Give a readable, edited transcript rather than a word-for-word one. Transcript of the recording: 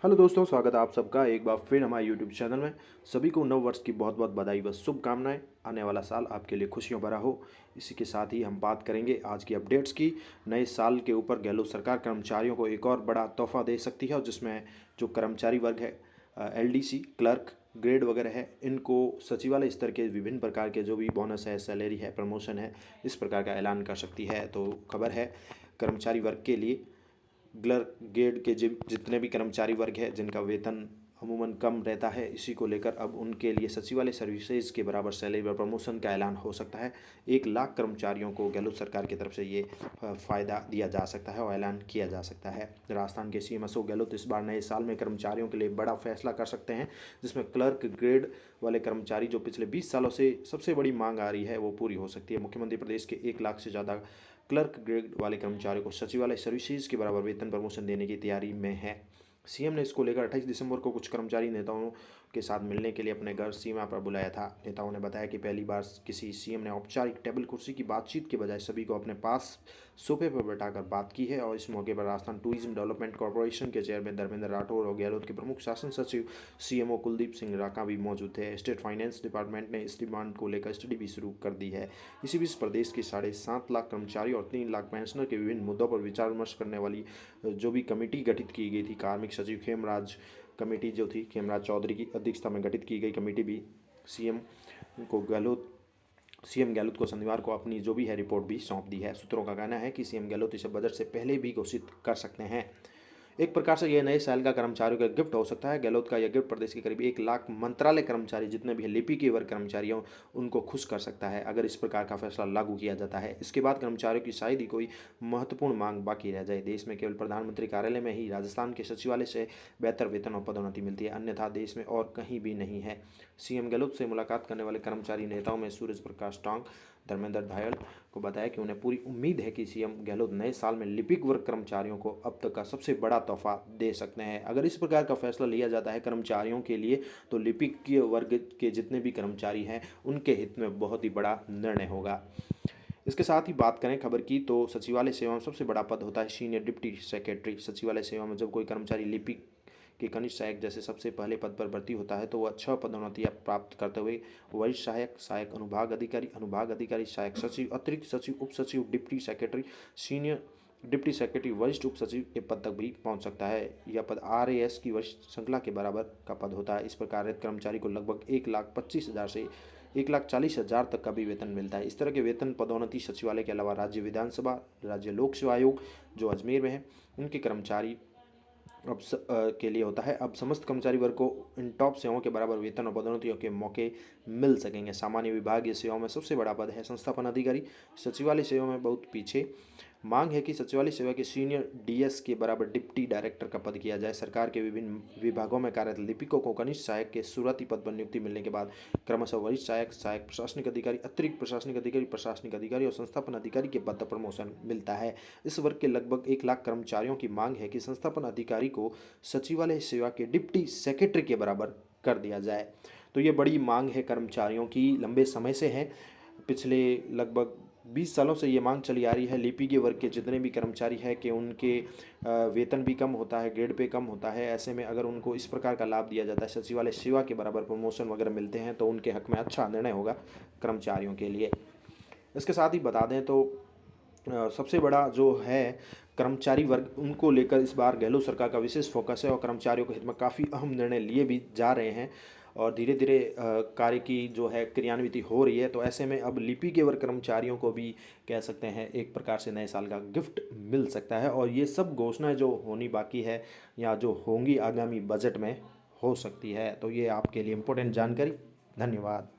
Hello दोस्तों, स्वागत है आप सबका एक बार फिर हमारे यूट्यूब चैनल में। सभी को नव वर्ष की बहुत बहुत बधाई व शुभकामनाएं। आने वाला साल आपके लिए खुशियों भरा हो। इसी के साथ ही हम बात करेंगे आज की अपडेट्स की। नए साल के ऊपर गहलोत सरकार कर्मचारियों को एक और बड़ा तोहफा दे सकती है, और जिसमें जो कर्मचारी वर्ग है, एलडीसी, क्लर्क, ग्रेड वगैरह है, इनको सचिवालय स्तर के विभिन्न प्रकार के जो भी बोनस है, सैलरी है, प्रमोशन है, इस प्रकार का ऐलान कर सकती है। तो खबर है कर्मचारी वर्ग के लिए। क्लर्क ग्रेड के जितने भी कर्मचारी वर्ग है जिनका वेतन अमूमन कम रहता है, इसी को लेकर अब उनके लिए सचिवालय सर्विसेज के बराबर सैलरी व प्रमोशन का ऐलान हो सकता है। 1 लाख कर्मचारियों को गहलोत सरकार की तरफ से ये फ़ायदा दिया जा सकता है और ऐलान किया जा सकता है। राजस्थान के सीएम अशोक गहलोत इस बार नए साल में कर्मचारियों के लिए बड़ा फैसला कर सकते हैं, जिसमें क्लर्क ग्रेड वाले कर्मचारी जो पिछले 20 सालों से सबसे बड़ी मांग आ रही है वो पूरी हो सकती है। मुख्यमंत्री प्रदेश के 1 लाख से ज़्यादा क्लर्क ग्रेड वाले कर्मचारियों को सचिवालय सर्विसेज के बराबर वेतन प्रमोशन देने की तैयारी में है। सीएम ने इसको लेकर 28 दिसंबर को कुछ कर्मचारी नेताओं के साथ मिलने के लिए अपने घर सीमा पर बुलाया था। नेताओं ने बताया कि पहली बार किसी सीएम ने औपचारिक टेबल कुर्सी की बातचीत के बजाय सभी को अपने पास सोफे पर बैठाकर बात की है। और इस मौके पर राजस्थान टूरिज्म डेवलपमेंट कॉरपोरेशन के चेयरमैन धर्मेंद्र राठौर और गहलोत के प्रमुख शासन सचिव सीएमओ कुलदीप सिंह राका भी मौजूद थे। स्टेट फाइनेंस डिपार्टमेंट ने इस डिमांड को लेकर स्टडी भी शुरू कर दी है। इसी बीच प्रदेश के 7.5 लाख कर्मचारी और 3 लाख पेंशनर के विभिन्न मुद्दों पर विचार विमर्श करने वाली जो भी कमेटी गठित की गई थी, कार्मिक सचिव खेमराज कमेटी जो थी, खेमराज चौधरी की अध्यक्षता में गठित की गई कमेटी भी सीएम गहलोत को शनिवार को अपनी जो भी है रिपोर्ट भी सौंप दी है। सूत्रों का कहना है कि सीएम गहलोत इसे बजट से पहले भी घोषित कर सकते हैं। एक प्रकार से यह नए साल का कर्मचारियों का गिफ्ट हो सकता है। गहलोत का यह गिफ्ट प्रदेश के करीब 1 लाख मंत्रालय कर्मचारी जितने भी लिपि के वर्ग कर्मचारी हों उनको खुश कर सकता है, अगर इस प्रकार का फैसला लागू किया जाता है। इसके बाद कर्मचारियों की शायद ही कोई महत्वपूर्ण मांग बाकी रह जाए। देश में केवल प्रधानमंत्री कार्यालय में ही राजस्थान के सचिवालय से बेहतर वेतन और पदोन्नति मिलती है, अन्यथा देश में और कहीं भी नहीं है। सीएम गहलोत से मुलाकात करने वाले कर्मचारी नेताओं में सूरज प्रकाश टांग, धर्मेंद्र धायल को बताया कि उन्हें पूरी उम्मीद है कि सीएम गहलोत नए साल में लिपिक वर्ग कर्मचारियों को अब तक का सबसे बड़ा तोहफा दे सकते हैं। अगर इस प्रकार का फैसला लिया जाता है कर्मचारियों के लिए, तो लिपिक के वर्ग के जितने भी कर्मचारी हैं उनके हित में बहुत ही बड़ा निर्णय होगा। इसके साथ ही बात करें खबर की, तो सचिवालय सेवा में सबसे बड़ा पद होता है सीनियर डिप्टी सेक्रेटरी। सचिवालय सेवा में जब कोई कर्मचारी लिपिक के कनिष्ठ सहायक जैसे सबसे पहले पद पर भर्ती होता है तो वह 6 पदोन्नतियां प्राप्त करते हुए वरिष्ठ सहायक, सहायक अनुभाग अधिकारी, सहायक सचिव, अतिरिक्त सचिव, उप सचिव, deputy secretary, senior deputy secretary, वरिष्ठ उप सचिव के पद तक भी पहुंच सकता है। यह पद आरएएस की वरिष्ठ श्रृंखला के बराबर का पद होता है। इस प्रकार कर्मचारी को लगभग 1,25,000 से 1,40,000 तक का भी वेतन मिलता है। इस तरह के वेतन पदोन्नति सचिवालय के अलावा राज्य विधानसभा, राज्य लोक सेवा आयोग जो अजमेर में है, उनके कर्मचारी के लिए होता है। अब समस्त कर्मचारी वर्ग को इन टॉप सेवाओं के बराबर वेतन और पदोन्नतियों के मौके मिल सकेंगे। सामान्य विभागीय सेवाओं में सबसे बड़ा पद है संस्थापन अधिकारी। सचिवालय सेवा में बहुत पीछे। मांग है कि सचिवालय सेवा के सीनियर डीएस के बराबर डिप्टी डायरेक्टर का पद किया जाए। सरकार के विभिन्न विभागों में कार्यरत लिपिकों को कनिष्ठ सहायक के शुरुआती पद पर नियुक्ति मिलने के बाद क्रमशः वरिष्ठ सहायक, सहायक प्रशासनिक अधिकारी, अतिरिक्त प्रशासनिक अधिकारी और संस्थापन अधिकारी के पद पर प्रमोशन मिलता है। इस वर्ग के लगभग 1 लाख कर्मचारियों की मांग है कि संस्थापन अधिकारी को सचिवालय सेवा के डिप्टी सेक्रेटरी के बराबर कर दिया जाए। तो ये बड़ी मांग है कर्मचारियों की, लंबे समय से है। पिछले लगभग 20 सालों से ये मांग चली आ रही है। लिपि के वर्ग के जितने भी कर्मचारी हैं कि उनके वेतन भी कम होता है, ग्रेड पे कम होता है। ऐसे में अगर उनको इस प्रकार का लाभ दिया जाता है, सचिवालय सेवा के बराबर प्रमोशन वगैरह मिलते हैं, तो उनके हक में अच्छा निर्णय होगा कर्मचारियों के लिए। इसके साथ ही बता दें तो सबसे बड़ा जो है कर्मचारी वर्ग, उनको लेकर इस बार गहलोत सरकार का विशेष फोकस है और कर्मचारियों के हित में काफ़ी अहम निर्णय लिए भी जा रहे हैं और धीरे धीरे कार्य की जो है क्रियान्विति हो रही है। तो ऐसे में अब लिपि के वर्ग कर्मचारियों को भी कह सकते हैं एक प्रकार से नए साल का गिफ्ट मिल सकता है। और ये सब घोषणाएं जो होनी बाकी है या जो होंगी आगामी बजट में हो सकती है। तो ये आपके लिए इम्पोर्टेंट जानकारी। धन्यवाद।